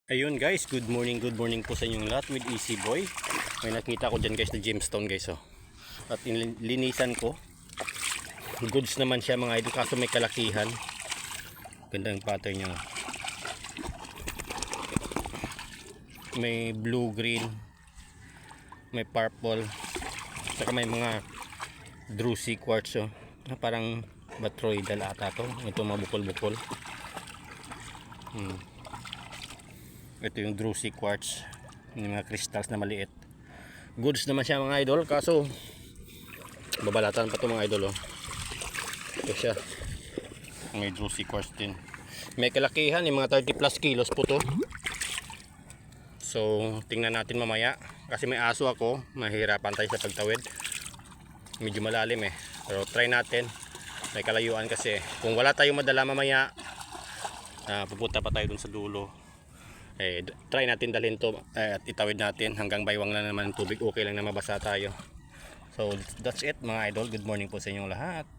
Ayun guys, good morning po sa inyong lahat with Easy Boy. May nakita ko dyan guys na gemstone guys oh. At linisan ko. Goods naman siya mga idol kaso may kalakihan. Ganda yung pattern niya. May blue green, may purple, saka may mga druzy quartz oh. Parang batroidal ata to. Ito mga bukol-bukol. Ito yung druzy quartz, yung mga crystals na maliit. Goods naman siya mga idol, kaso babalatan pa to mga idol oh. Ito siya, may druzy quartz din. May kalakihan, yung mga 30 plus kilos po to. So tingnan natin mamaya, kasi may aso ako, mahirapan tayo sa pagtawid. Medyo malalim eh, pero try natin. May kalayuan kasi, kung wala tayong madala mamaya, pupunta pa tayo dun sa dulo. Try natin dalhin to at itawid natin hanggang baywang na naman ng tubig. Okay lang na mabasa tayo. So that's it mga idol. Good morning po sa inyong lahat.